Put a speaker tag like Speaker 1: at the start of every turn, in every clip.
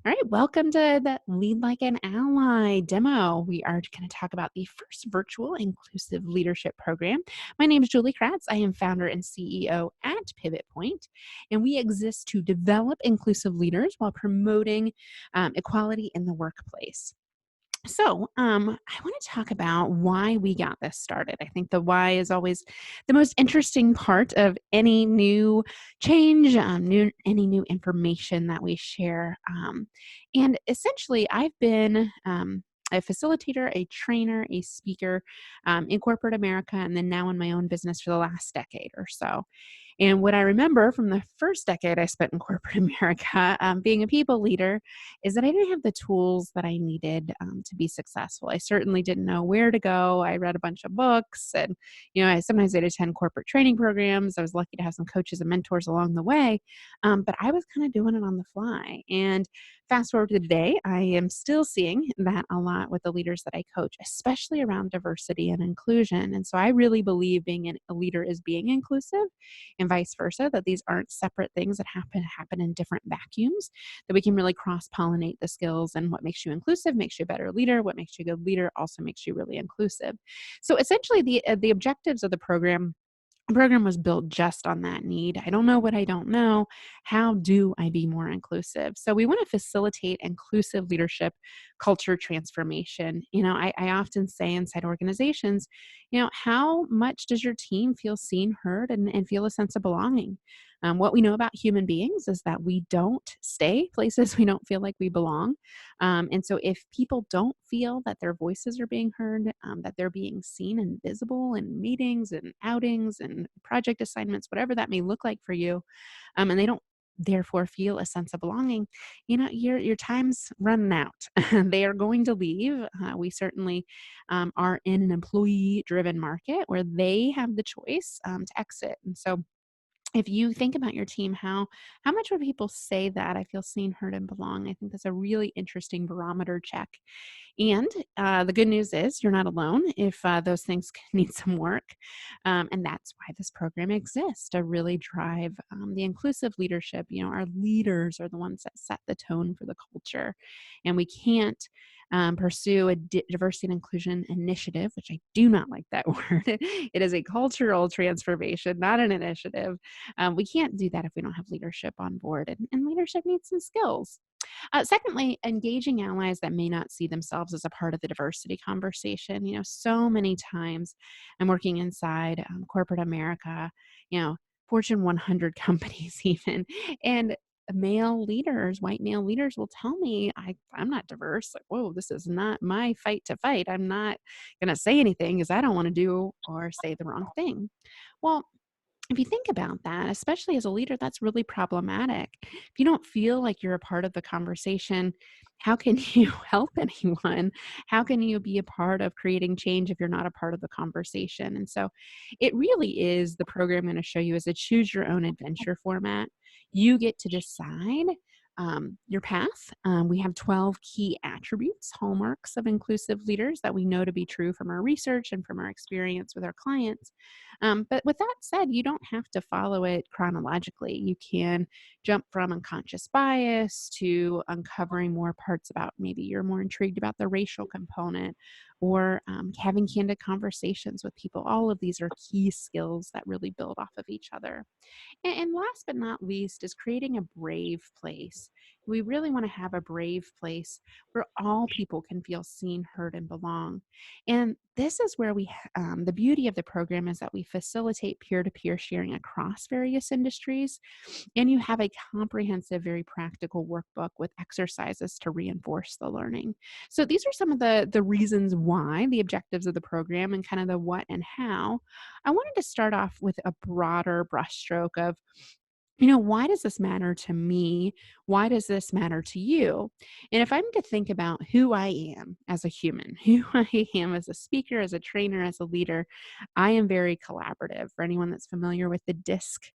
Speaker 1: All right, welcome to the Lead Like an Ally demo. We are going to talk about the first virtual inclusive leadership program. My name is Julie Kratz. I am founder and CEO at Pivot Point, and we exist to develop inclusive leaders while promoting equality in the workplace. I want to talk about why we got this started. I think the why is always the most interesting part of any new change, any new information that we share. And essentially, I've been a facilitator, a trainer, a speaker in corporate America, and then now in my own business for the last decade or so. And what I remember from the first decade I spent in corporate America, being a people leader, is that I didn't have the tools that I needed to be successful. I certainly didn't know where to go. I read a bunch of books, and sometimes I'd attend corporate training programs. I was lucky to have some coaches and mentors along the way, but I was kind of doing it on the fly. And fast forward to today, I am still seeing that a lot with the leaders that I coach, especially around diversity and inclusion. And so I really believe being a leader is being inclusive and vice versa, that these aren't separate things that happen in different vacuums, that we can really cross-pollinate the skills, and what makes you inclusive makes you a better leader. What makes you a good leader also makes you really inclusive. So essentially the objectives of the program was built just on that need. I don't know what I don't know. How do I be more inclusive? So we want to facilitate inclusive leadership culture transformation. I often say inside organizations, how much does your team feel seen, heard, and feel a sense of belonging? What we know about human beings is that we don't stay places we don't feel like we belong. And so if people don't feel that their voices are being heard, that they're being seen and visible in meetings and outings and project assignments, whatever that may look like for you, and they don't therefore feel a sense of belonging, your time's running out. They are going to leave. We certainly are in an employee driven market where they have the choice to exit. And so if you think about your team, how much would people say that I feel seen, heard, and belong? I think that's a really interesting barometer check. And the good news is you're not alone if those things need some work. And that's why this program exists, to really drive the inclusive leadership. Our leaders are the ones that set the tone for the culture. And we can't pursue a diversity and inclusion initiative, which I do not like that word. It is a cultural transformation, not an initiative. We can't do that if we don't have leadership on board, and leadership needs some skills. Secondly, engaging allies that may not see themselves as a part of the diversity conversation. So many times I'm working inside corporate America, Fortune 100 companies even, and white male leaders will tell me I'm not diverse. Like, whoa, this is not my fight to fight. I'm not going to say anything because I don't want to do or say the wrong thing. Well, if you think about that, especially as a leader, that's really problematic. If you don't feel like you're a part of the conversation, how can you help anyone? How can you be a part of creating change if you're not a part of the conversation? And so it really is, the program I'm going to show you is a choose your own adventure format. You get to decide your path. We have 12 key attributes, hallmarks of inclusive leaders that we know to be true from our research and from our experience with our clients. But with that said, you don't have to follow it chronologically. You can jump from unconscious bias to uncovering more parts about, maybe you're more intrigued about the racial component, or having candid conversations with people. All of these are key skills that really build off of each other. And last but not least is creating a brave place. We really want to have a brave place where all people can feel seen, heard, and belong. And this is where the beauty of the program is that we facilitate peer-to-peer sharing across various industries. And you have a comprehensive, very practical workbook with exercises to reinforce the learning. So these are some of the reasons why, the objectives of the program, and kind of the what and how. I wanted to start off with a broader brushstroke of, why does this matter to me? Why does this matter to you? And if I'm to think about who I am as a human, who I am as a speaker, as a trainer, as a leader, I am very collaborative. For anyone that's familiar with the DISC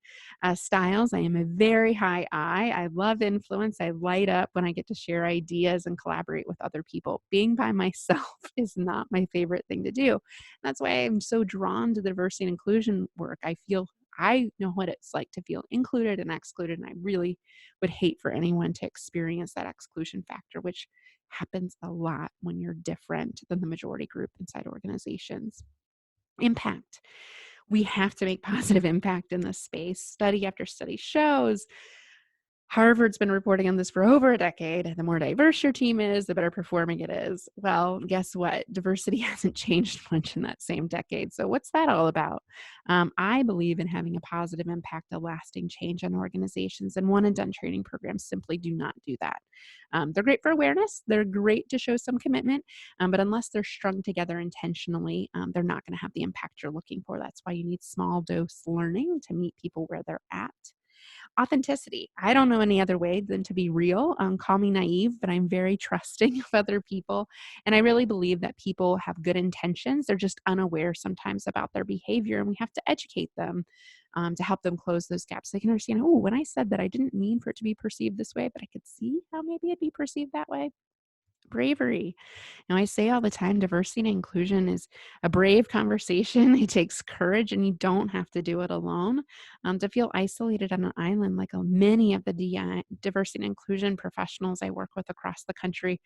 Speaker 1: styles, I am a very high I. I love influence. I light up when I get to share ideas and collaborate with other people. Being by myself is not my favorite thing to do. That's why I'm so drawn to the diversity and inclusion work. I feel I know what it's like to feel included and excluded, and I really would hate for anyone to experience that exclusion factor, which happens a lot when you're different than the majority group inside organizations. Impact. We have to make positive impact in this space. Study after study shows Harvard's been reporting on this for over a decade. The more diverse your team is, the better performing it is. Well, guess what? Diversity hasn't changed much in that same decade. So, what's that all about? I believe in having a positive impact, a lasting change on organizations, and one and done training programs simply do not do that. They're great for awareness, they're great to show some commitment, but unless they're strung together intentionally, they're not going to have the impact you're looking for. That's why you need small dose learning to meet people where they're at. Authenticity. I don't know any other way than to be real. Call me naive, but I'm very trusting of other people. And I really believe that people have good intentions. They're just unaware sometimes about their behavior, and we have to educate them to help them close those gaps. They can understand, oh, when I said that, I didn't mean for it to be perceived this way, but I could see how maybe it'd be perceived that way. Bravery. Now, I say all the time, diversity and inclusion is a brave conversation. It takes courage, and you don't have to do it alone. To feel isolated on an island, like many of the diversity and inclusion professionals I work with across the country,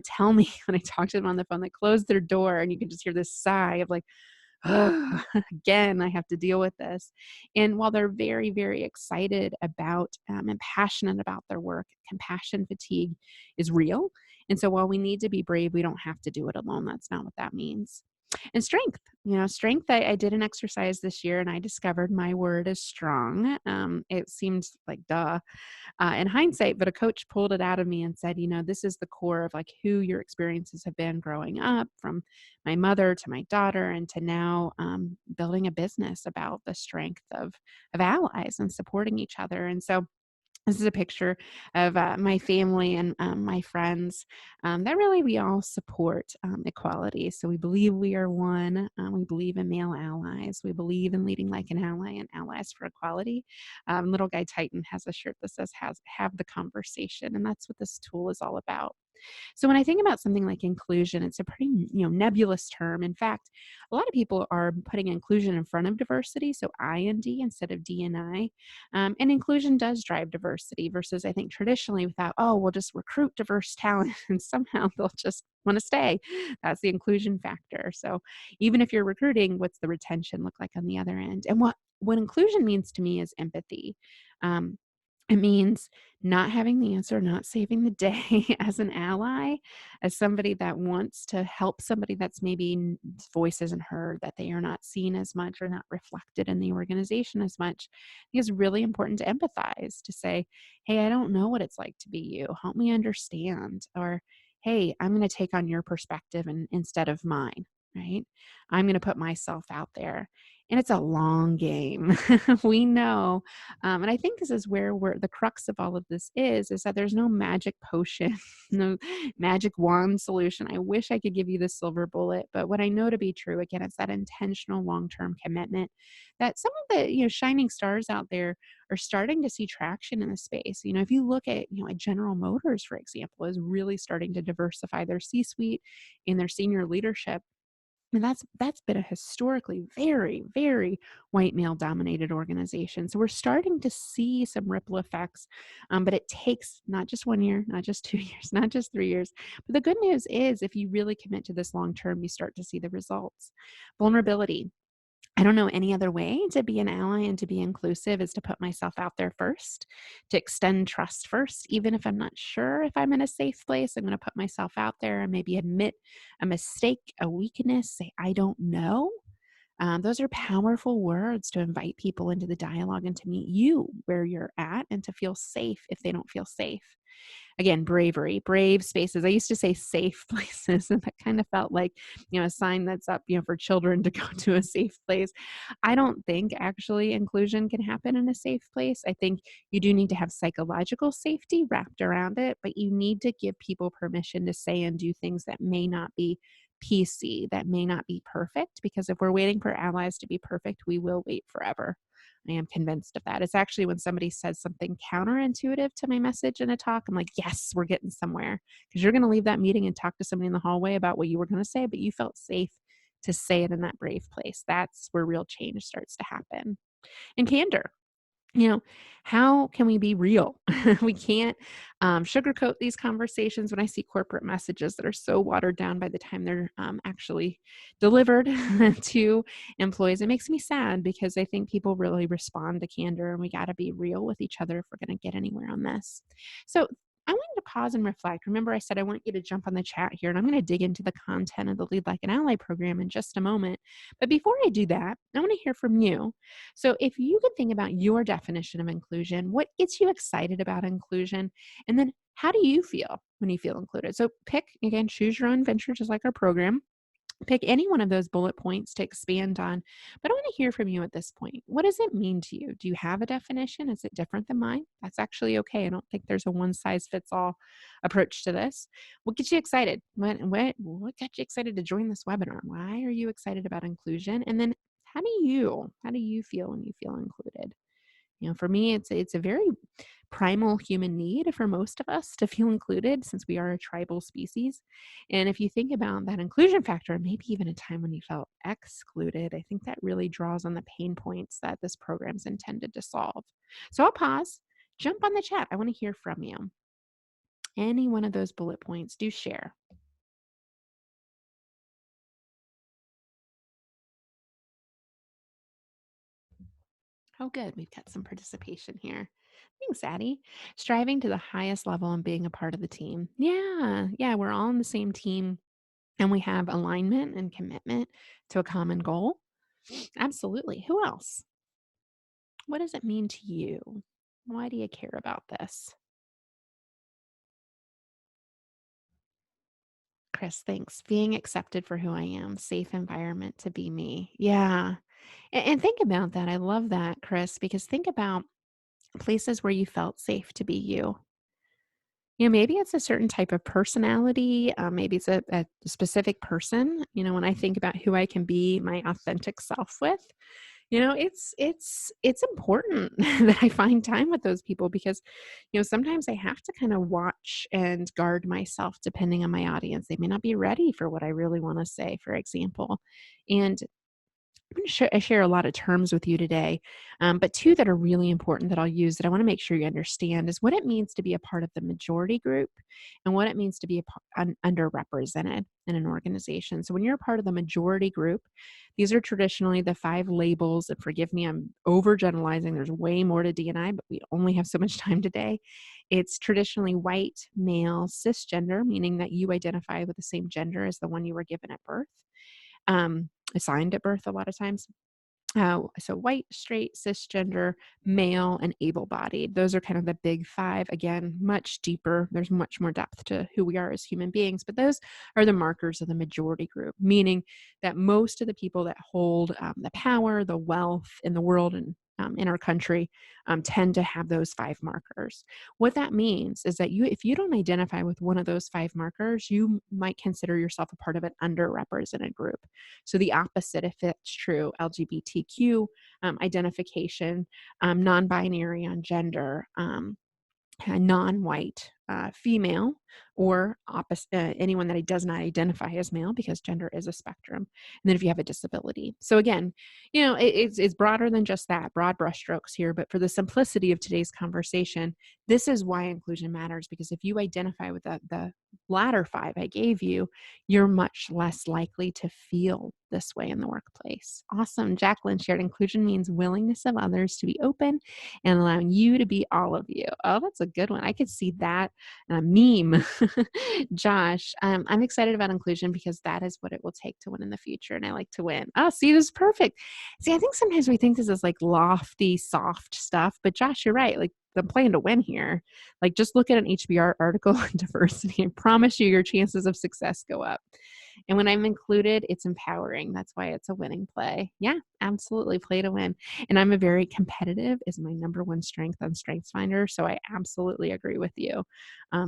Speaker 1: tell me when I talk to them on the phone, they close their door, and you can just hear this sigh of like, "Ugh, again, I have to deal with this." And while they're very, very excited about and passionate about their work, compassion fatigue is real. And so while we need to be brave, we don't have to do it alone. That's not what that means. And strength, strength. I did an exercise this year and I discovered my word is strong. It seemed like duh in hindsight, but a coach pulled it out of me and said, this is the core of like who your experiences have been growing up, from my mother to my daughter, and to now building a business about the strength of allies and supporting each other. And so this is a picture of my family and my friends that really we all support equality. So we believe we are one. We believe in male allies. We believe in leading like an ally and allies for equality. Little Guy Titan has a shirt that says have the conversation. And that's what this tool is all about. So when I think about something like inclusion, it's a pretty, nebulous term. In fact, a lot of people are putting inclusion in front of diversity, so I and D instead of D and I. And inclusion does drive diversity versus I think traditionally we thought, oh, we'll just recruit diverse talent and somehow they'll just want to stay. That's the inclusion factor. So even if you're recruiting, what's the retention look like on the other end? And what inclusion means to me is empathy. Um, it means not having the answer, not saving the day as an ally, as somebody that wants to help somebody that's maybe voice isn't heard, that they are not seen as much or not reflected in the organization as much. I think it's really important to empathize, to say, hey, I don't know what it's like to be you. Help me understand. Or, hey, I'm going to take on your perspective instead of mine, right? I'm going to put myself out there. And it's a long game. We know and I think this is where the crux of all of this is that there's no magic potion, no magic wand solution. I wish I could give you the silver bullet, but what I know to be true, again, it's that intentional long-term commitment that some of the, shining stars out there are starting to see traction in the space. If you look at, like General Motors, for example, is really starting to diversify their C-suite and their senior leadership. And that's been a historically very, very white male dominated organization. So we're starting to see some ripple effects, but it takes not just 1 year, not just 2 years, not just 3 years. But the good news is if you really commit to this long term, you start to see the results. Vulnerability. I don't know any other way to be an ally and to be inclusive is to put myself out there first, to extend trust first. Even if I'm not sure if I'm in a safe place, I'm going to put myself out there and maybe admit a mistake, a weakness, say, I don't know. Those are powerful words to invite people into the dialogue and to meet you where you're at and to feel safe if they don't feel safe. Again, bravery, brave spaces. I used to say safe places, and that kind of felt like, a sign that's up, for children to go to a safe place. I don't think actually inclusion can happen in a safe place. I think you do need to have psychological safety wrapped around it, but you need to give people permission to say and do things that may not be PC, that may not be perfect, because if we're waiting for allies to be perfect, we will wait forever. I am convinced of that. It's actually when somebody says something counterintuitive to my message in a talk, I'm like, yes, we're getting somewhere. Because you're going to leave that meeting and talk to somebody in the hallway about what you were going to say, but you felt safe to say it in that brave place. That's where real change starts to happen. And candor. You know, how can we be real? We can't sugarcoat these conversations. When I see corporate messages that are so watered down by the time they're actually delivered to employees, it makes me sad because I think people really respond to candor, and we got to be real with each other if we're going to get anywhere on this. So, I wanted to pause and reflect. Remember, I said I want you to jump on the chat here, and I'm going to dig into the content of the Lead Like an Ally program in just a moment. But before I do that, I want to hear from you. So, if you could think about your definition of inclusion, what gets you excited about inclusion? And then how do you feel when you feel included? So, pick again, choose your own venture, just like our program. Pick any one of those bullet points to expand on. But I want to hear from you at this point. What does it mean to you? Do you have a definition? Is it different than mine? That's actually okay. I don't think there's a one size fits all approach to this. What gets you excited? What got you excited to join this webinar? Why are you excited about inclusion? And then how do you feel when you feel included? For me, it's a very primal human need for most of us to feel included since we are a tribal species. And if you think about that inclusion factor, maybe even a time when you felt excluded, I think that really draws on the pain points that this program is intended to solve. So I'll pause, jump on the chat. I want to hear from you. Any one of those bullet points, do share. Oh, good. We've got some participation here. Thanks, Addie. Striving to the highest level and being a part of the team. Yeah, yeah, we're all on the same team and we have alignment and commitment to a common goal. Absolutely. Who else? What does it mean to you? Why do you care about this? Chris, thanks. Being accepted for who I am, safe environment to be me. Yeah. And think about that. I love that, Chris, because think about places where you felt safe to be you. Maybe it's a certain type of personality. Maybe it's a specific person. When I think about who I can be my authentic self with, it's important that I find time with those people because, sometimes I have to kind of watch and guard myself depending on my audience. They may not be ready for what I really want to say, for example. And I'm going to share a lot of terms with you today, but two that are really important that I'll use that I want to make sure you understand is what it means to be a part of the majority group and what it means to be underrepresented in an organization. So when you're a part of the majority group, these are traditionally the five labels. And forgive me, I'm overgeneralizing. There's way more to D&I, but we only have so much time today. It's traditionally white, male, cisgender, meaning that you identify with the same gender as the one you were given at birth. Assigned at birth a lot of times. So white, straight, cisgender, male, and able-bodied. Those are kind of the big five. Again, much deeper. There's much more depth to who we are as human beings, but those are the markers of the majority group, meaning that most of the people that hold the power, the wealth in the world and in our country tend to have those five markers. What that means is that if you don't identify with one of those five markers, you might consider yourself a part of an underrepresented group. So the opposite, if it's true, LGBTQ identification, non-binary on gender, non-white female, or opposite anyone that does not identify as male because gender is a spectrum. And then if you have a disability. So again, it's broader than just that, broad brushstrokes here. But for the simplicity of today's conversation, this is why inclusion matters, because if you identify with the latter five I gave you, you're much less likely to feel this way in the workplace. Awesome. Jacqueline shared inclusion means willingness of others to be open and allowing you to be all of you. Oh, that's a good one. I could see that meme. Josh, I'm excited about inclusion because that is what it will take to win in the future. And I like to win. Oh, see, this is perfect. See, I think sometimes we think this is like lofty, soft stuff, but Josh, you're right. Like, I'm playing to win here. Like, just look at an HBR article on diversity and promise you your chances of success go up. And when I'm included, it's empowering. That's why it's a winning play. Yeah, absolutely. Play to win. And I'm a very competitive is my number one strength on StrengthsFinder. So I absolutely agree with you.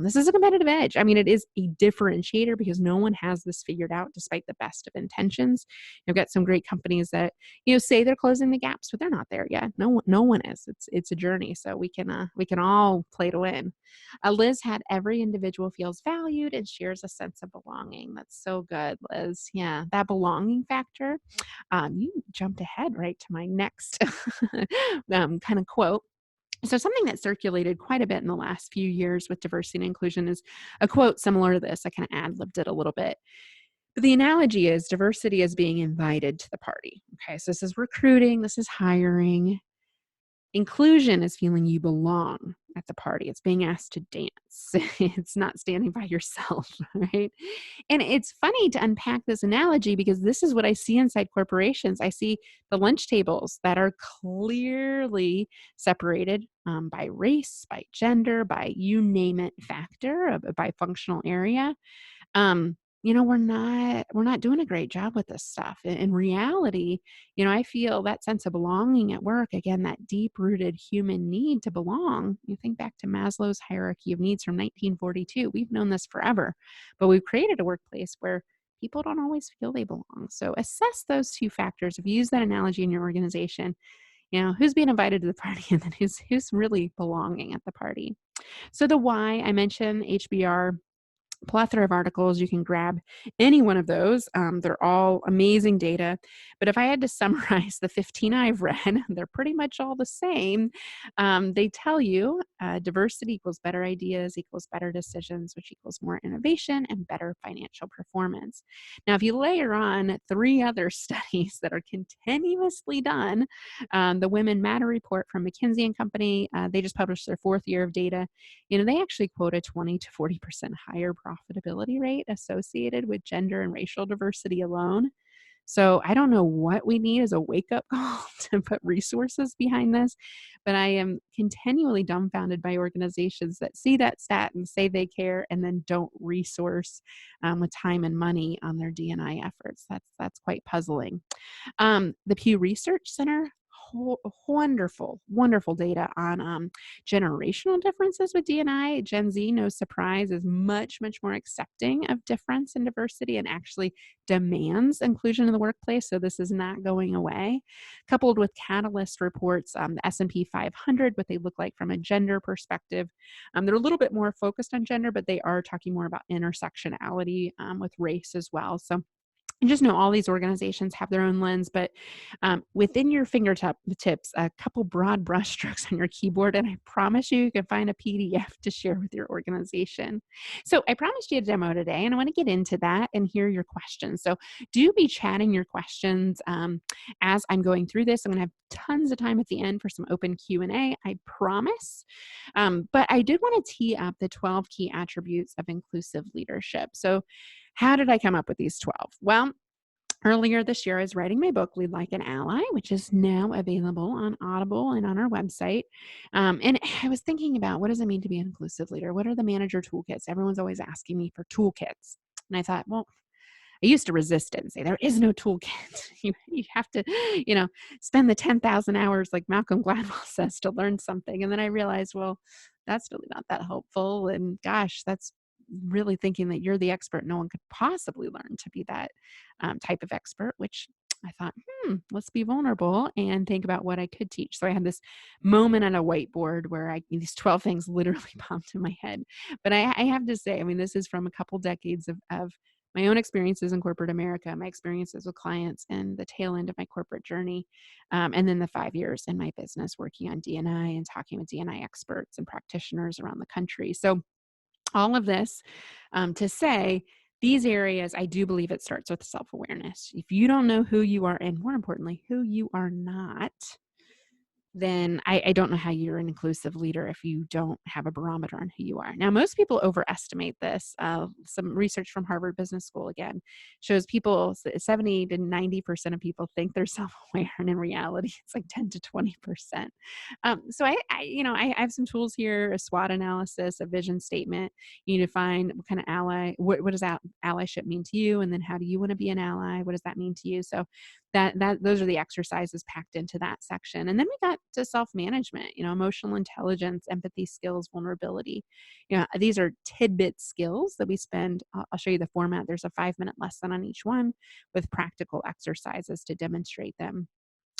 Speaker 1: This is a competitive edge. I mean, it is a differentiator because no one has this figured out despite the best of intentions. You've got some great companies that, say they're closing the gaps, but they're not there yet. No one is. It's a journey. So we can all play to win. Liz had every individual feels valued and shares a sense of belonging. That's so good, Liz. Yeah, that belonging factor. You jump jumped ahead right to my next kind of quote. So, something that circulated quite a bit in the last few years with diversity and inclusion is a quote similar to this. I kind of ad libbed it a little bit. But the analogy is diversity is being invited to the party. Okay. So, this is recruiting, this is hiring. Inclusion is feeling you belong at the party. It's being asked to dance. It's not standing by yourself, right? And it's funny to unpack this analogy because this is what I see inside corporations. I see the lunch tables that are clearly separated by race, by gender, by you name it factor, by functional area. um we're not doing a great job with this stuff. In reality, I feel that sense of belonging at work, again, that deep rooted human need to belong. You think back to Maslow's hierarchy of needs from 1942. We've known this forever, but we've created a workplace where people don't always feel they belong. So assess those two factors. If you use that analogy in your organization, who's being invited to the party and then who's really belonging at the party. So the why, I mentioned HBR, plethora of articles. You can grab any one of those. They're all amazing data. But if I had to summarize the 15 I've read, they're pretty much all the same. They tell you diversity equals better ideas, equals better decisions, which equals more innovation and better financial performance. Now, if you layer on 3 other studies that are continuously done, the Women Matter report from McKinsey and Company, they just published their 4th year of data. They actually quote a 20 to 40% higher profitability rate associated with gender and racial diversity alone. So I don't know what we need as a wake up call to put resources behind this, but I am continually dumbfounded by organizations that see that stat and say they care and then don't resource with time and money on their D&I efforts. That's quite puzzling. The Pew Research Center, wonderful, wonderful data on generational differences with D&I. Gen Z, no surprise, is much, much more accepting of difference and diversity and actually demands inclusion in the workplace. So this is not going away. Coupled with Catalyst reports, the S&P 500, what they look like from a gender perspective. They're a little bit more focused on gender, but they are talking more about intersectionality with race as well. So and just know all these organizations have their own lens, but within your fingertips, a couple broad brushstrokes on your keyboard, and I promise you can find a PDF to share with your organization. So I promised you a demo today, and I want to get into that and hear your questions. So do be chatting your questions as I'm going through this. I'm going to have tons of time at the end for some open Q&A, I promise. But I did want to tee up the 12 key attributes of inclusive leadership. So how did I come up with these 12? Well, earlier this year, I was writing my book, Lead Like an Ally, which is now available on Audible and on our website. And I was thinking about, what does it mean to be an inclusive leader? What are the manager toolkits? Everyone's always asking me for toolkits. And I thought, well, I used to resist it and say, there is no toolkit. You have to, spend the 10,000 hours like Malcolm Gladwell says to learn something. And then I realized, well, that's really not that helpful. And gosh, that's really thinking that you're the expert no one could possibly learn to be that type of expert, which I thought, let's be vulnerable and think about what I could teach. So I had this moment on a whiteboard where these 12 things literally popped in my head. But I have to say, this is from a couple decades of my own experiences in corporate America, my experiences with clients, and the tail end of my corporate journey, and then the 5 years in my business working on D&I and talking with D&I experts and practitioners around the country. So all of this to say, these areas, I do believe it starts with self-awareness. If you don't know who you are, and more importantly, who you are not, then I don't know how you're an inclusive leader if you don't have a barometer on who you are. Now, most people overestimate this. Some research from Harvard Business School, again, shows 70 to 90% of people think they're self-aware, and in reality, it's like 10 to 20%. So I have some tools here: a SWOT analysis, a vision statement. You need to find what kind of ally, what does allyship mean to you, and then how do you want to be an ally? What does that mean to you? So those are the exercises packed into that section. And then we got to self-management, emotional intelligence, empathy skills, vulnerability. These are tidbit skills that we spend. I'll show you the format. There's a 5-minute lesson on each one with practical exercises to demonstrate them.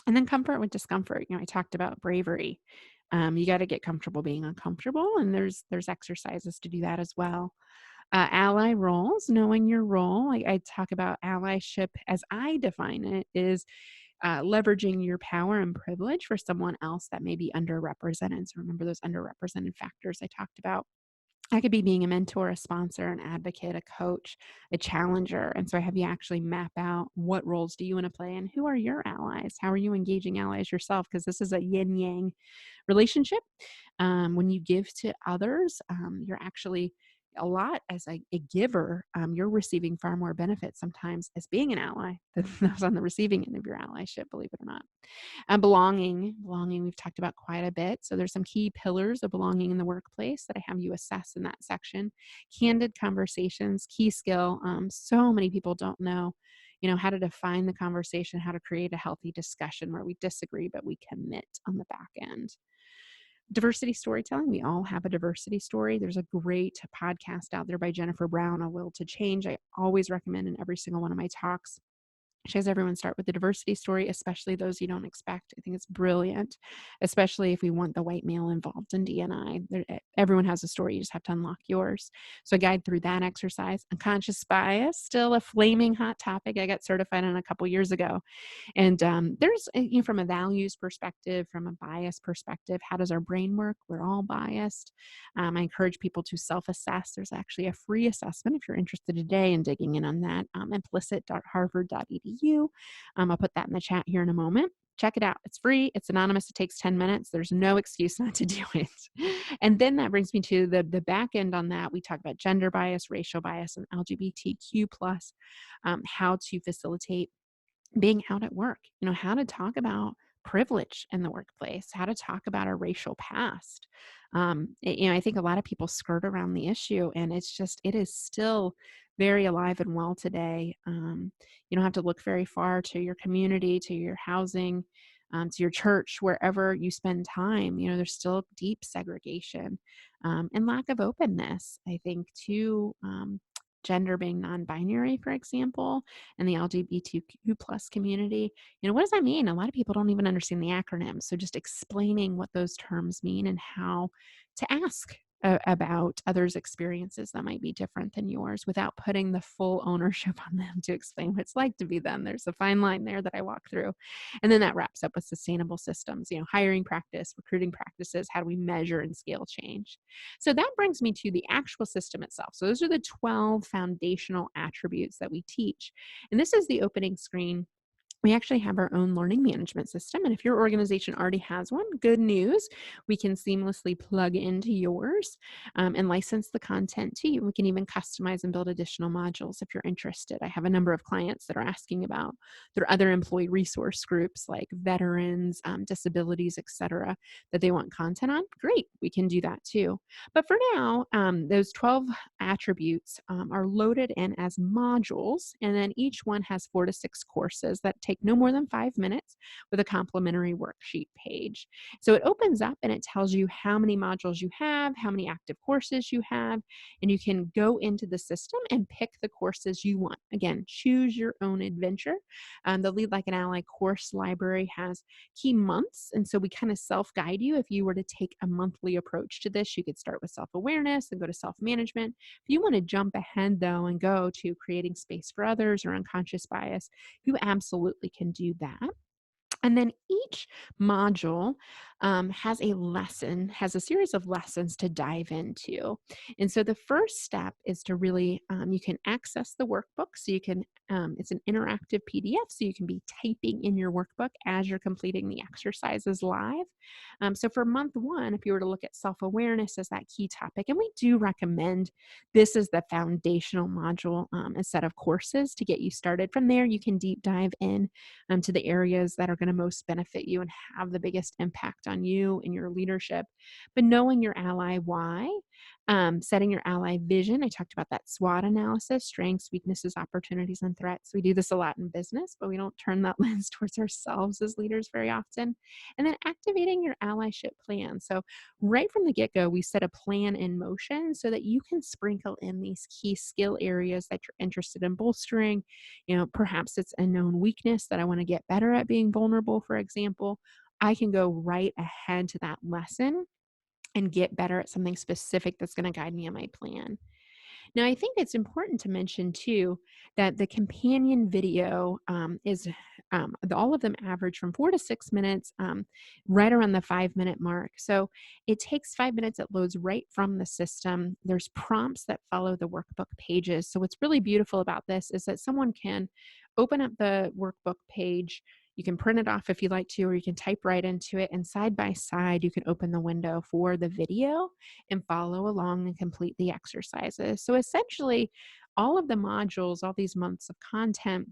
Speaker 1: And then comfort with discomfort. I talked about bravery. You got to get comfortable being uncomfortable, and there's exercises to do that as well. Ally roles, knowing your role. I talk about allyship as I define it is leveraging your power and privilege for someone else that may be underrepresented. So remember those underrepresented factors I talked about. I could be being a mentor, a sponsor, an advocate, a coach, a challenger. And so I have you actually map out what roles do you want to play and who are your allies? How are you engaging allies yourself? Because this is a yin yang relationship. When you give to others, you're actually a lot as a giver, you're receiving far more benefits sometimes as being an ally than those on the receiving end of your allyship, believe it or not. Belonging we've talked about quite a bit. So there's some key pillars of belonging in the workplace that I have you assess in that section. Candid conversations, key skill. So many people don't know, how to define the conversation, how to create a healthy discussion where we disagree, but we commit on the back end. Diversity storytelling. We all have a diversity story. There's a great podcast out there by Jennifer Brown, A Will to Change. I always recommend in every single one of my talks. She has everyone start with the diversity story, especially those you don't expect. I think it's brilliant, especially if we want the white male involved in D&I. Everyone has a story. You just have to unlock yours. So I guide through that exercise. Unconscious bias, still a flaming hot topic. I got certified on a couple years ago. And there's, from a values perspective, from a bias perspective, how does our brain work? We're all biased. I encourage people to self-assess. There's actually a free assessment if you're interested today in digging in on that, implicit.harvard.edu. I'll put that in the chat here in a moment. Check it out. It's free. It's anonymous. It takes 10 minutes. There's no excuse not to do it. And then that brings me to the back end on that. We talk about gender bias, racial bias, and LGBTQ plus, how to facilitate being out at work, how to talk about privilege in the workplace, how to talk about our racial past. I think a lot of people skirt around the issue, and it is still very alive and well today. You don't have to look very far to your community, to your housing, to your church, wherever you spend time. There's still deep segregation, and lack of openness, I think, to gender being non-binary, for example, and the LGBTQ plus community. What does that mean? A lot of people don't even understand the acronym. So just explaining what those terms mean and how to ask about others' experiences that might be different than yours without putting the full ownership on them to explain what it's like to be them. There's a fine line there that I walk through. And then that wraps up with sustainable systems, hiring practice, recruiting practices, how do we measure and scale change? So that brings me to the actual system itself. So those are the 12 foundational attributes that we teach. And this is the opening screen. We actually have our own learning management system. And if your organization already has one, good news, we can seamlessly plug into yours, and license the content to you. We can even customize and build additional modules if you're interested. I have a number of clients that are asking about their other employee resource groups like veterans, disabilities, etc., that they want content on. Great, we can do that too. But for now, those 12 attributes are loaded in as modules, and then each one has 4 to 6 courses that take no more than 5 minutes with a complimentary worksheet page. So it opens up and it tells you how many modules you have, how many active courses you have, and you can go into the system and pick the courses you want. Again, choose your own adventure. The Lead Like an Ally course library has key months, and so we kind of self-guide you. If you were to take a monthly approach to this, you could start with self-awareness and go to self-management. If you want to jump ahead, though, and go to creating space for others or unconscious bias, you absolutely can do that. And then each module has a series of lessons to dive into. And so the first step is to really, you can access the workbook. So you can, it's an interactive PDF, so you can be typing in your workbook as you're completing the exercises live. So for month one, if you were to look at self-awareness as that key topic, and we do recommend this is the foundational module, a set of courses to get you started. From there, you can deep dive in to the areas that are going to most benefit you and have the biggest impact on you and your leadership. But knowing your ally why, setting your ally vision. I talked about that SWOT analysis: strengths, weaknesses, opportunities, and threats. We do this a lot in business, but we don't turn that lens towards ourselves as leaders very often. And then activating your allyship plan. So right from the get-go, we set a plan in motion so that you can sprinkle in these key skill areas that you're interested in bolstering. Perhaps it's a known weakness that I want to get better at being vulnerable, for example. I can go right ahead to that lesson and get better at something specific that's going to guide me in my plan. Now, I think it's important to mention too that the companion video all of them average from 4 to 6 minutes, right around the 5 minute mark. So it takes 5 minutes, it loads right from the system. There's prompts that follow the workbook pages. So what's really beautiful about this is that someone can open up the workbook page. You can print it off if you like to, or you can type right into it. And side by side, you can open the window for the video and follow along and complete the exercises. So essentially, all of the modules, all these months of content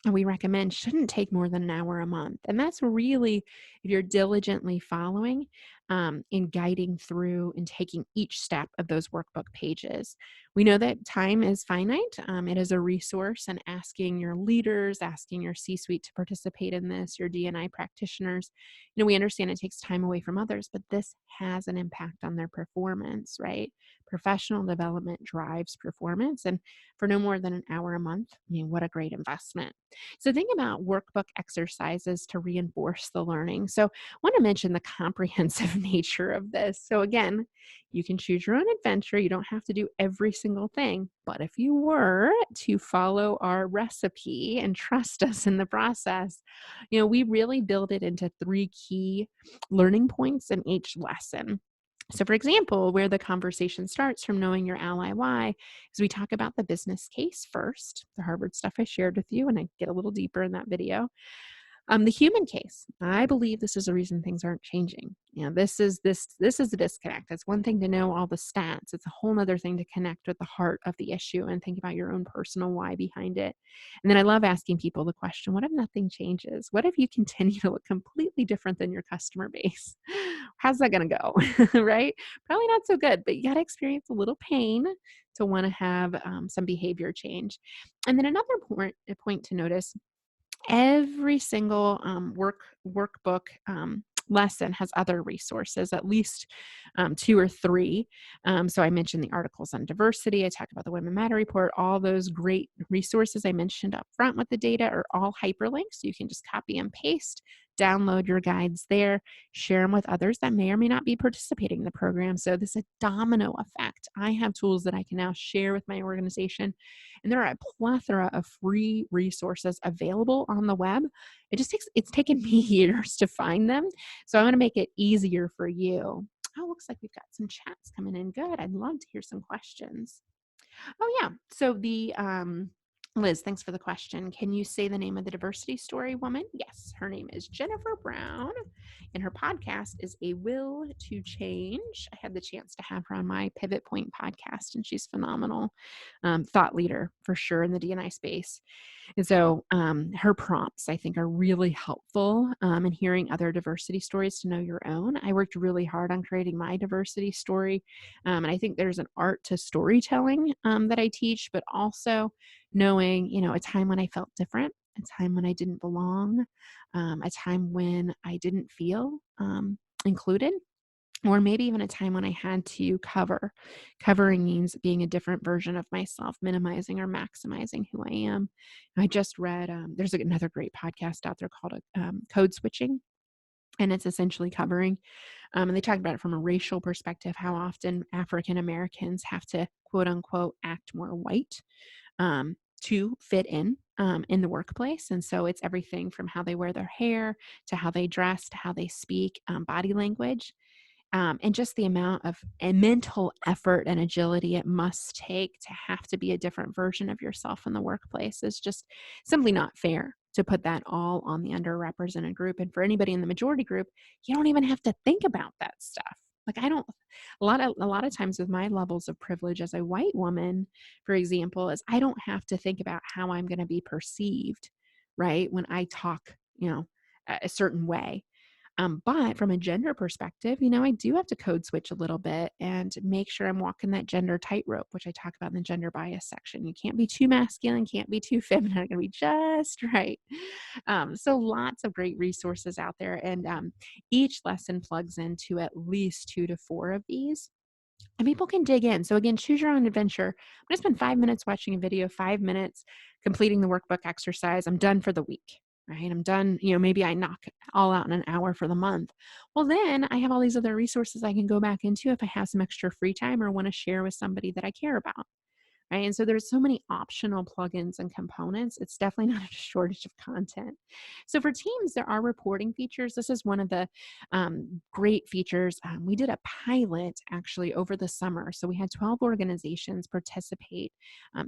Speaker 1: we recommend shouldn't take more than an hour a month. And that's really if you're diligently following and guiding through and taking each step of those workbook pages. We know that time is finite. It is a resource, and asking your leaders, asking your C suite to participate in this, your DNI practitioners, we understand it takes time away from others, but this has an impact on their performance, right? Professional development drives performance. And for no more than an hour a month, what a great investment. So think about workbook exercises to reinforce the learning. So I want to mention the comprehensive nature of this. So again, you can choose your own adventure. You don't have to do every single thing. But if you were to follow our recipe and trust us in the process, we really build it into 3 key learning points in each lesson. So, for example, where the conversation starts from knowing your ally why is we talk about the business case first, the Harvard stuff I shared with you, and I get a little deeper in that video. The human case. I believe this is the reason things aren't changing. This is the disconnect. It's one thing to know all the stats. It's a whole nother thing to connect with the heart of the issue and think about your own personal why behind it. And then I love asking people the question, what if nothing changes? What if you continue to look completely different than your customer base? How's that going to go? Right? Probably not so good, but you got to experience a little pain to want to have some behavior change. And then another point to notice, every single workbook lesson has other resources, at least 2 or 3. So I mentioned the articles on diversity. I talk about the Women Matter report. All those great resources I mentioned up front with the data are all hyperlinks. So you can just copy and paste, download your guides there, share them with others that may or may not be participating in the program. So this is a domino effect. I have tools that I can now share with my organization, and there are a plethora of free resources available on the web. It's taken me years to find them. So I want to make it easier for you. Oh, looks like we've got some chats coming in. Good. I'd love to hear some questions. Oh, yeah. So Liz, thanks for the question. Can you say the name of the diversity story woman? Yes, her name is Jennifer Brown, and her podcast is A Will to Change. I had the chance to have her on my Pivot Point podcast, and she's phenomenal. Thought leader for sure in the DNI space. And so her prompts, I think, are really helpful in hearing other diversity stories to know your own. I worked really hard on creating my diversity story. And I think there's an art to storytelling that I teach, but also knowing, a time when I felt different, a time when I didn't belong, a time when I didn't feel included, or maybe even a time when I had to cover. Covering means being a different version of myself, minimizing or maximizing who I am. I just read, there's another great podcast out there called Code Switching, and it's essentially covering. And they talk about it from a racial perspective, how often African Americans have to, quote unquote, act more white to fit in the workplace. And so it's everything from how they wear their hair to how they dress to how they speak, body language. And just the amount of mental effort and agility it must take to have to be a different version of yourself in the workplace is just simply not fair to put that all on the underrepresented group. And for anybody in the majority group, you don't even have to think about that stuff. Like I don't, a lot of times with my levels of privilege as a white woman, for example, is I don't have to think about how I'm going to be perceived, right? When I talk, a certain way. But from a gender perspective, I do have to code switch a little bit and make sure I'm walking that gender tightrope, which I talk about in the gender bias section. You can't be too masculine, can't be too feminine, going to be just right. So lots of great resources out there. And each lesson plugs into at least 2 to 4 of these. And people can dig in. So again, choose your own adventure. I'm going to spend 5 minutes watching a video, 5 minutes completing the workbook exercise. I'm done for the week, right? I'm done. Maybe I knock all out in an hour for the month. Well, then I have all these other resources I can go back into if I have some extra free time or want to share with somebody that I care about. right? And so there's so many optional plugins and components. It's definitely not a shortage of content. So for teams, there are reporting features. This is one of the great features. We did a pilot actually over the summer. So we had 12 organizations participate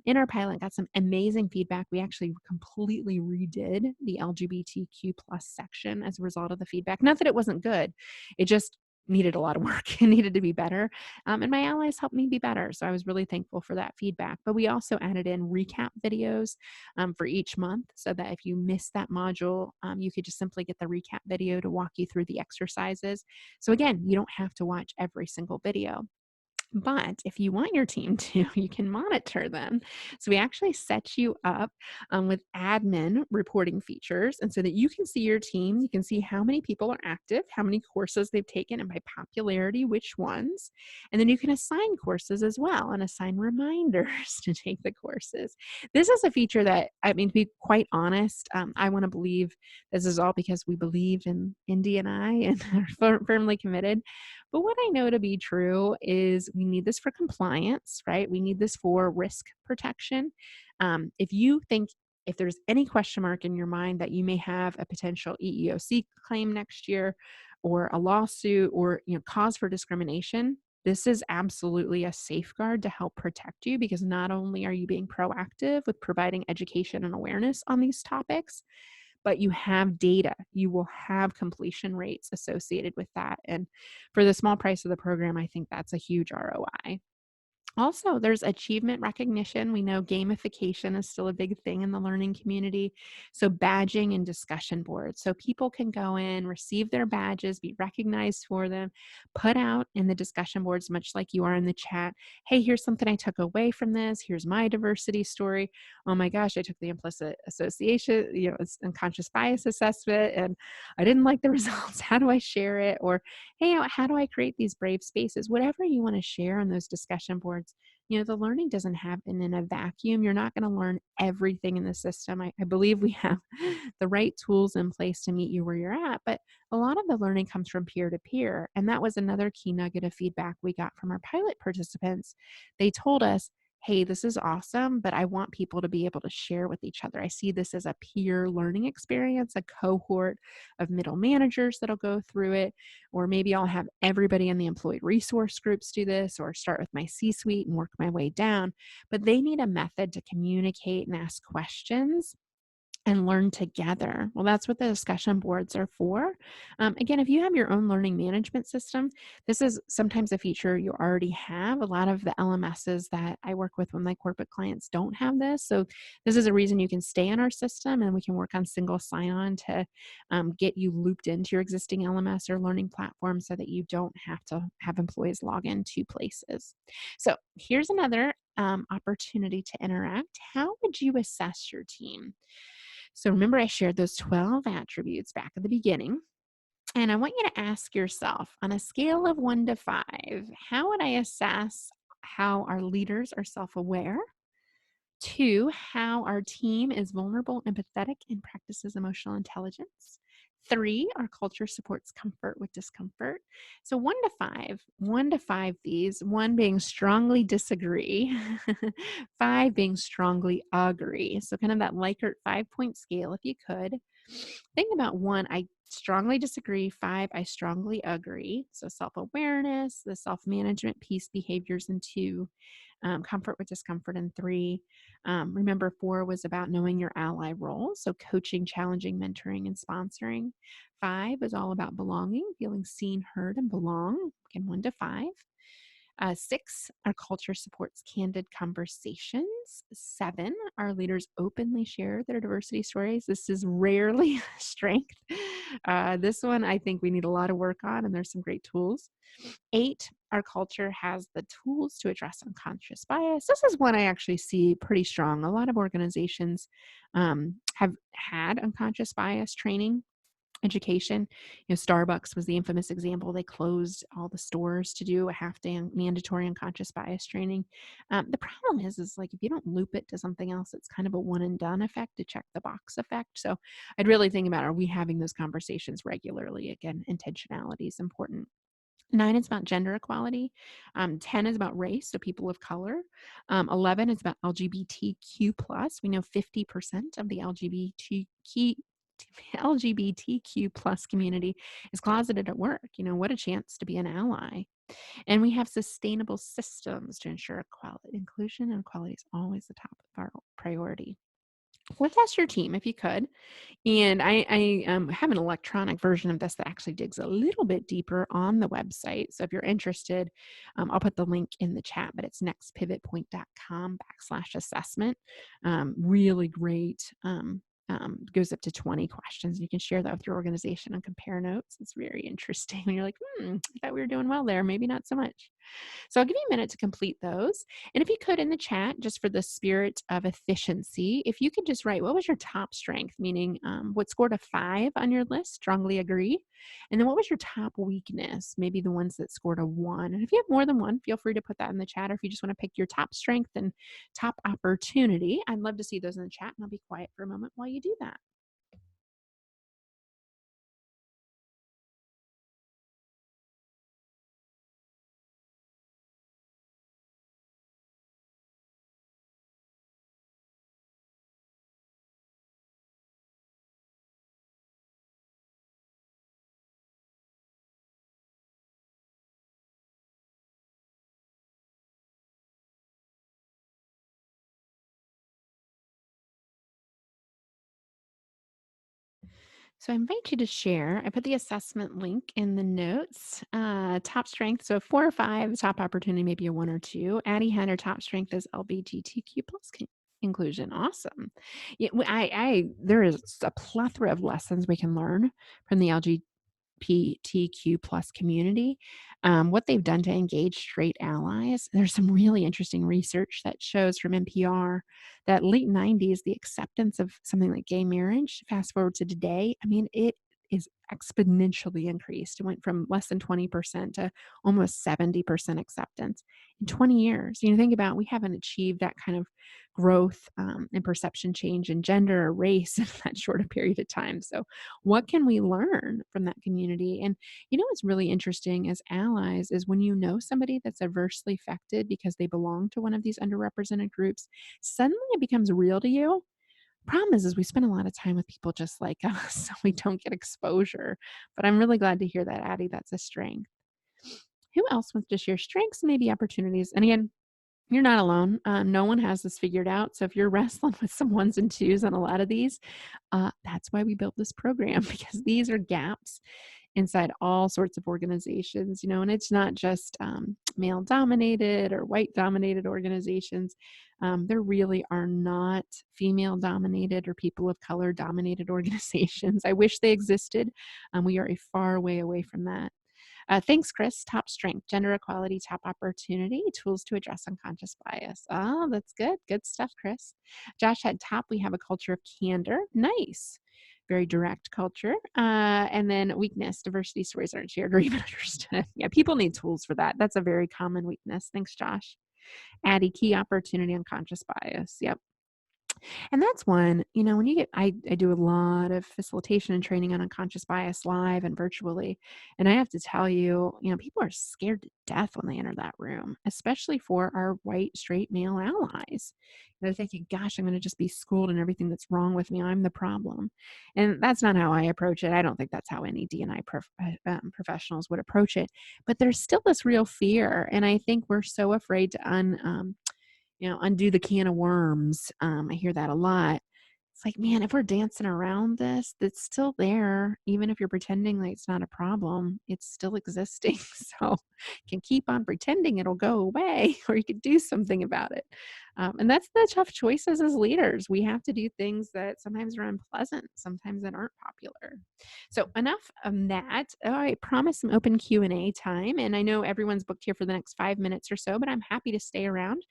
Speaker 1: in our pilot, got some amazing feedback. We actually completely redid the LGBTQ plus section as a result of the feedback. Not that it wasn't good, it just needed a lot of work. It needed to be better. And my allies helped me be better. So I was really thankful for that feedback. But we also added in recap videos for each month so that if you missed that module, you could just simply get the recap video to walk you through the exercises. So again, you don't have to watch every single video. But if you want your team to, you can monitor them. So we actually set you up with admin reporting features. And so that you can see your team, you can see how many people are active, how many courses they've taken, and by popularity, which ones. And then you can assign courses as well and assign reminders to take the courses. This is a feature that, I mean, to be quite honest, I want to believe this is all because we believe in Indy and I and are firmly committed. But what I know to be true is we need this for compliance, right? We need this for risk protection. If you think if there's any question mark in your mind that you may have a potential EEOC claim next year or a lawsuit or cause for discrimination, this is absolutely a safeguard to help protect you because not only are you being proactive with providing education and awareness on these topics, but you have data. You will have completion rates associated with that. And for the small price of the program, I think that's a huge ROI. Also, there's achievement recognition. We know gamification is still a big thing in the learning community. So, badging and discussion boards. So, people can go in, receive their badges, be recognized for them, put out in the discussion boards, much like you are in the chat. Hey, here's something I took away from this. Here's my diversity story. Oh my gosh, I took the implicit association, it's unconscious bias assessment, and I didn't like the results. How do I share it? Or, hey, how do I create these brave spaces? Whatever you want to share on those discussion boards, the learning doesn't happen in a vacuum. You're not going to learn everything in the system. I believe we have the right tools in place to meet you where you're at, but a lot of the learning comes from peer to peer. And that was another key nugget of feedback we got from our pilot participants. They told us, hey, this is awesome, but I want people to be able to share with each other. I see this as a peer learning experience, a cohort of middle managers that'll go through it, or maybe I'll have everybody in the employee resource groups do this, or start with my C-suite and work my way down. But they need a method to communicate and ask questions and learn together. Well, that's what the discussion boards are for. Again, if you have your own learning management system, this is sometimes a feature you already have. A lot of the LMSs that I work with my corporate clients don't have this. So this is a reason you can stay in our system and we can work on single sign-on to get you looped into your existing LMS or learning platform so that you don't have to have employees log in two places. So here's another opportunity to interact. How would you assess your team? So remember, I shared those 12 attributes back at the beginning. And I want you to ask yourself on a scale of 1 to 5, how would I assess how our leaders are self aware? 2, how our team is vulnerable, empathetic, and practices emotional intelligence. 3, our culture supports comfort with discomfort. So 1 to 5 these, 1 being strongly disagree, 5 being strongly agree. So kind of that Likert 5-point scale, if you could. Think about 1, I strongly disagree. 5, I strongly agree. So self-awareness, the self-management piece, behaviors, and 2, comfort with discomfort, and 3. Remember, 4 was about knowing your ally role, so coaching, challenging, mentoring, and sponsoring. 5 is all about belonging, feeling seen, heard, and belong. Again, 1 to 5. 6, our culture supports candid conversations. 7, our leaders openly share their diversity stories. This is rarely a strength. This one I think we need a lot of work on, and there's some great tools. 8, our culture has the tools to address unconscious bias. This is one I actually see pretty strong. A lot of organizations have had unconscious bias training education. Starbucks was the infamous example. They closed all the stores to do a half-day mandatory unconscious bias training. The problem is like if you don't loop it to something else, it's kind of a one and done effect, to check the box effect. So I'd really think about, are we having those conversations regularly? Again, intentionality is important. 9 is about gender equality. 10 is about race, so people of color. 11 is about LGBTQ plus. We know 50% of the LGBTQ plus community is closeted at work. What a chance to be an ally. And we have sustainable systems to ensure equality. Inclusion and equality is always the top of our priority. Let's ask your team if you could. And I have an electronic version of this that actually digs a little bit deeper on the website. So if you're interested, I'll put the link in the chat, but it's nextpivotpoint.com/assessment. Really great. Goes up to 20 questions. You can share that with your organization and compare notes. It's very interesting when you're like, I thought we were doing well there. Maybe not so much. So I'll give you a minute to complete those. And if you could in the chat, just for the spirit of efficiency, if you could just write what was your top strength, meaning what scored a 5 on your list, strongly agree. And then what was your top weakness, maybe the ones that scored a 1. And if you have more than one, feel free to put that in the chat. Or if you just want to pick your top strength and top opportunity, I'd love to see those in the chat. And I'll be quiet for a moment while you do that. So I invite you to share. I put the assessment link in the notes. Top strength, so 4 or 5. Top opportunity, maybe a 1 or 2. Addie had her top strength as LGBTQ plus inclusion. Awesome. Yeah, there is a plethora of lessons we can learn from the LGBTQ plus community. What they've done to engage straight allies. There's some really interesting research that shows from NPR that late 90s, the acceptance of something like gay marriage, fast forward to today, I mean, it is exponentially increased. It went from less than 20% to almost 70% acceptance in 20 years. Think about we haven't achieved that kind of growth and perception change in gender or race in that short a period of time. So what can we learn from that community? And what's really interesting as allies is when you know somebody that's adversely affected because they belong to one of these underrepresented groups, suddenly it becomes real to you. Problem is we spend a lot of time with people just like us, so we don't get exposure. But I'm really glad to hear that, Addie. That's a strength. Who else wants to share strengths, maybe opportunities? And again, you're not alone. No one has this figured out. So if you're wrestling with some ones and twos on a lot of these, that's why we built this program because these are gaps inside all sorts of organizations, and it's not just male dominated or white dominated organizations. There really are not female dominated or people of color dominated organizations. I wish they existed. We are a far way away from that. Thanks, Chris. Top strength, gender equality, top opportunity, tools to address unconscious bias. Oh, that's good. Good stuff, Chris. Josh had top, we have a culture of candor. Nice. Very direct culture. And then weakness, diversity stories aren't shared or even understood. Yeah, people need tools for that. That's a very common weakness. Thanks, Josh. Addie, key opportunity, unconscious bias. Yep. And that's one, when you get, I do a lot of facilitation and training on unconscious bias live and virtually. And I have to tell you, people are scared to death when they enter that room, especially for our white, straight male allies. They're thinking, gosh, I'm going to just be schooled in everything that's wrong with me. I'm the problem. And that's not how I approach it. I don't think that's how any D&I professionals would approach it. But there's still this real fear. And I think we're so afraid to undo the can of worms. I hear that a lot. It's like, man, if we're dancing around this, that's still there. Even if you're pretending like it's not a problem, it's still existing. So you can keep on pretending it'll go away, or you could do something about it. And that's the tough choices as leaders. We have to do things that sometimes are unpleasant, sometimes that aren't popular. So enough of that. Oh, I promise some open Q&A time. And I know everyone's booked here for the next 5 minutes or so, but I'm happy to stay around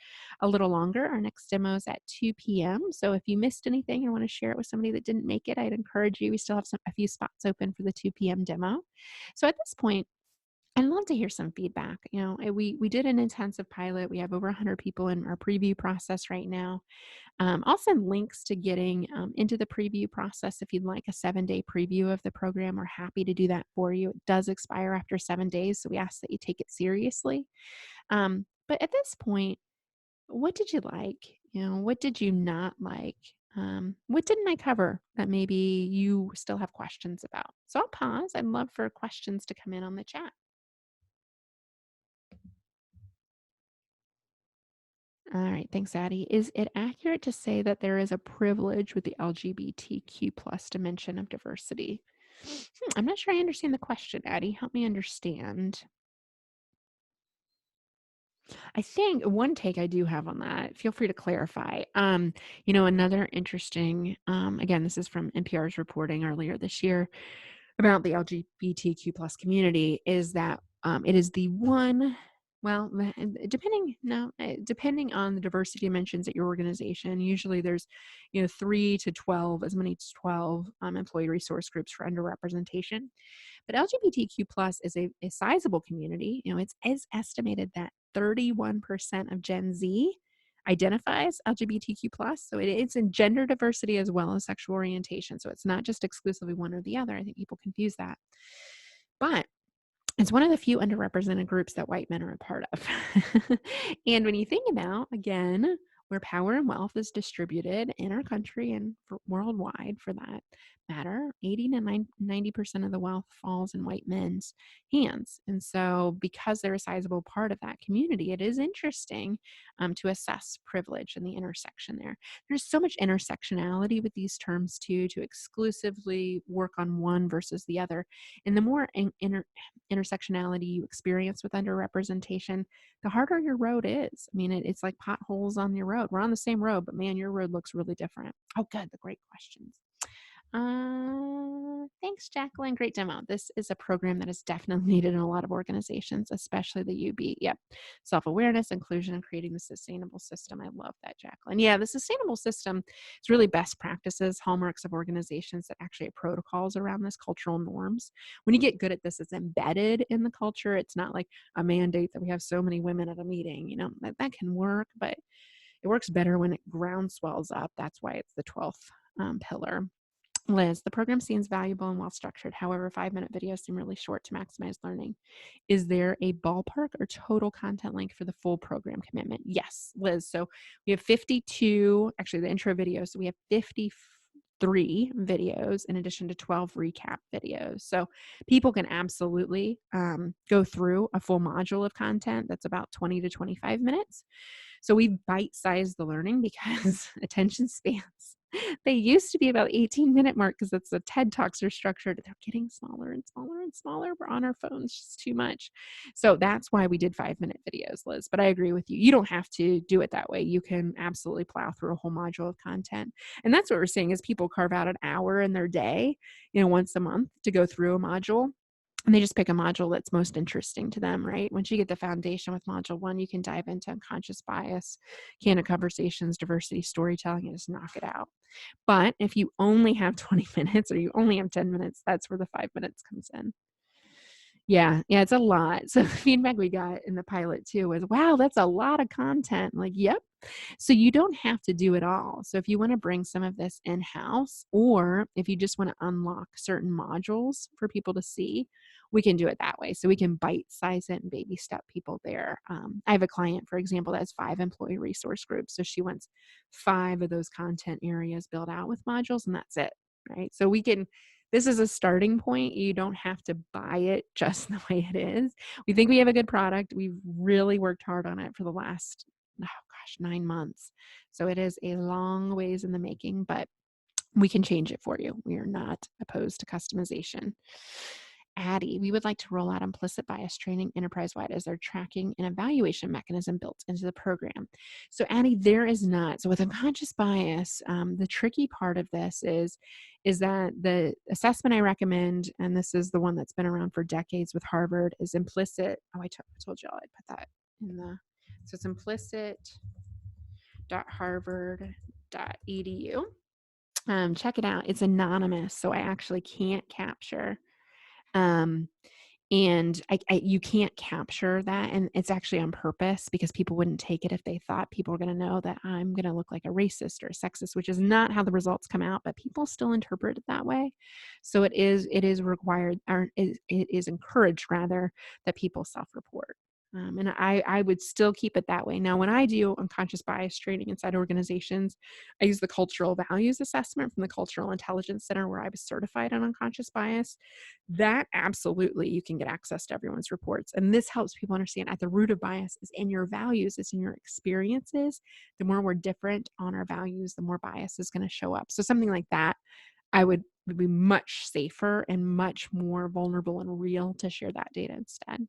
Speaker 1: a little longer. Our next demo is at 2 p.m. So if you missed anything or want to share it with somebody that didn't make it, I'd encourage you. We still have a few spots open for the 2 p.m. demo. So at this point, I'd love to hear some feedback. We did an intensive pilot. We have over 100 people in our preview process right now. I'll send links to getting into the preview process if you'd like a 7-day preview of the program. We're happy to do that for you. It does expire after 7 days, so we ask that you take it seriously. But at this point, what did you like? What did you not like? What didn't I cover that maybe you still have questions about? So I'll pause. I'd love for questions to come in on the chat. All right, thanks, Addie. Is it accurate to say that there is a privilege with the LGBTQ plus dimension of diversity? I'm not sure I understand the question, Addie. Help me understand. I think one take I do have on that, feel free to clarify. Another interesting, again, this is from NPR's reporting earlier this year about the LGBTQ plus community, is that it is the one, well, depending on the diversity dimensions at your organization, usually there's, 3 to 12, as many as 12 employee resource groups for underrepresentation. But LGBTQ plus is a sizable community. It's estimated that 31% of Gen Z identifies LGBTQ plus. So it's in gender diversity as well as sexual orientation. So it's not just exclusively one or the other. I think people confuse that. But it's one of the few underrepresented groups that white men are a part of. And when you think about, again, where power and wealth is distributed in our country and worldwide for that matter, 80 to 90% of the wealth falls in white men's hands. And so because they're a sizable part of that community, it is interesting to assess privilege and the intersection there. There's so much intersectionality with these terms too, to exclusively work on one versus the other. And the more intersectionality you experience with underrepresentation, the harder your road is. I mean, it's like potholes on your road. We're on the same road, but man, your road looks really different. Oh, good. The great questions. Thanks, Jacqueline. Great demo. This is a program that is definitely needed in a lot of organizations, especially the UB. Yep. Self-awareness, inclusion, and creating the sustainable system. I love that, Jacqueline. Yeah, the sustainable system is really best practices, hallmarks of organizations that actually have protocols around this, cultural norms. When you get good at this, it's embedded in the culture. It's not like a mandate that we have so many women at a meeting. That can work, but it works better when it ground swells up. That's why it's the 12th pillar. Liz, the program seems valuable and well structured. However, 5-minute videos seem really short to maximize learning. Is there a ballpark or total content length for the full program commitment? Yes, Liz. So we have 52, actually the intro videos. So we have 53 videos in addition to 12 recap videos. So people can absolutely go through a full module of content that's about 20 to 25 minutes. So we bite-sized the learning because attention spans, they used to be about 18-minute mark because that's the TED Talks are structured. They're getting smaller and smaller and smaller. We're on our phones just too much. So that's why we did 5-minute videos, Liz. But I agree with you. You don't have to do it that way. You can absolutely plow through a whole module of content. And that's what we're seeing is people carve out an hour in their day, once a month to go through a module. And they just pick a module that's most interesting to them, right? Once you get the foundation with module 1, you can dive into unconscious bias, candid conversations, diversity, storytelling, and just knock it out. But if you only have 20 minutes or you only have 10 minutes, that's where the 5 minutes comes in. Yeah, it's a lot. So the feedback we got in the pilot too was, wow, that's a lot of content. I'm like, yep. So you don't have to do it all. So if you want to bring some of this in-house, or if you just want to unlock certain modules for people to see, we can do it that way. So we can bite-size it and baby step people there. I have a client, for example, that has 5 employee resource groups. So she wants 5 of those content areas built out with modules, and that's it, right? So this is a starting point. You don't have to buy it just the way it is. We think we have a good product. We've really worked hard on it for the last, 9 months. So it is a long ways in the making, but we can change it for you. We are not opposed to customization. Addie, we would like to roll out implicit bias training enterprise-wide as their tracking and evaluation mechanism built into the program. So Addie, there is not. So with unconscious bias, the tricky part of this is that the assessment I recommend, and this is the one that's been around for decades with Harvard, is implicit. Oh, I told you all I'd put that in so it's implicit.harvard.edu. Check it out. It's anonymous, so I actually can't capture And you can't capture that, and it's actually on purpose because people wouldn't take it if they thought people were gonna know that I'm gonna look like a racist or a sexist, which is not how the results come out, but people still interpret it that way. So it is required, or it is encouraged rather, that people self-report. And I would still keep it that way. Now, when I do unconscious bias training inside organizations, I use the cultural values assessment from the Cultural Intelligence Center where I was certified on unconscious bias. That absolutely, you can get access to everyone's reports. And this helps people understand at the root of bias is in your values, it's in your experiences. The more we're different on our values, the more bias is going to show up. So something like that, I would be much safer and much more vulnerable and real to share that data instead.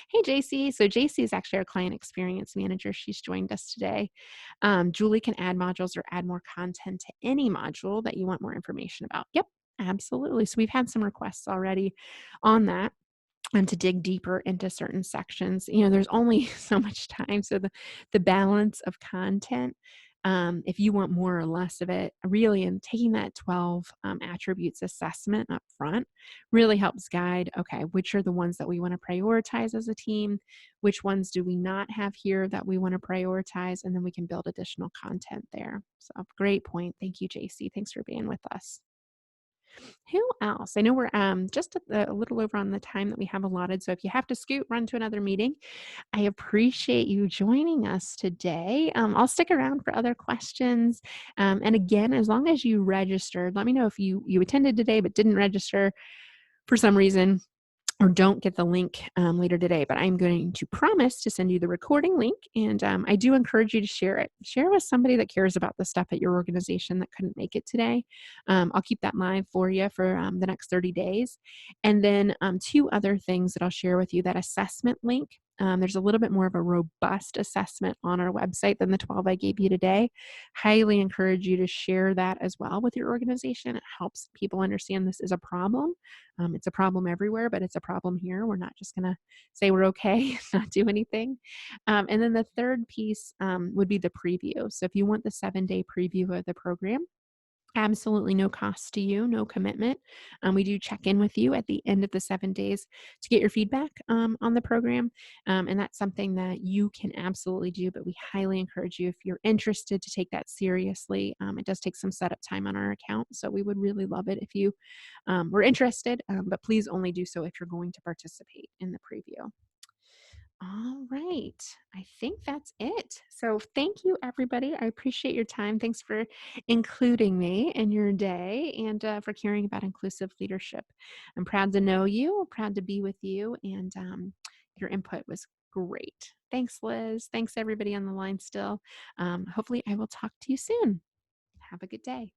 Speaker 1: Hey, JC. So, JC is actually our client experience manager. She's joined us today. Julie can add modules or add more content to any module that you want more information about. Yep, absolutely. So, we've had some requests already on that. And to dig deeper into certain sections. There's only so much time. So the balance of content, if you want more or less of it, really, and taking that 12 attributes assessment up front really helps guide, okay, which are the ones that we want to prioritize as a team? Which ones do we not have here that we want to prioritize? And then we can build additional content there. So great point. Thank you, JC. Thanks for being with us. Who else? I know we're just a little over on the time that we have allotted. So if you have to scoot, run to another meeting. I appreciate you joining us today. I'll stick around for other questions. And again, as long as you registered, let me know if you attended today but didn't register for some reason, or don't get the link later today, but I'm going to promise to send you the recording link. And I do encourage you to share it. Share with somebody that cares about the stuff at your organization that couldn't make it today. I'll keep that live for you for the next 30 days. And then two other things that I'll share with you, that assessment link. There's a little bit more of a robust assessment on our website than the 12 I gave you today. Highly encourage you to share that as well with your organization. It helps people understand this is a problem. It's a problem everywhere, but it's a problem here. We're not just going to say we're okay, not do anything. And then the third piece would be the preview. So if you want the 7-day preview of the program, absolutely no cost to you, no commitment. We do check in with you at the end of the 7 days to get your feedback on the program. And that's something that you can absolutely do, but we highly encourage you, if you're interested, to take that seriously. It does take some setup time on our account. So we would really love it if you were interested, but please only do so if you're going to participate in the preview. All right. I think that's it. So thank you, everybody. I appreciate your time. Thanks for including me in your day, and for caring about inclusive leadership. I'm proud to know you, proud to be with you, and your input was great. Thanks, Liz. Thanks, everybody on the line still. Hopefully, I will talk to you soon. Have a good day.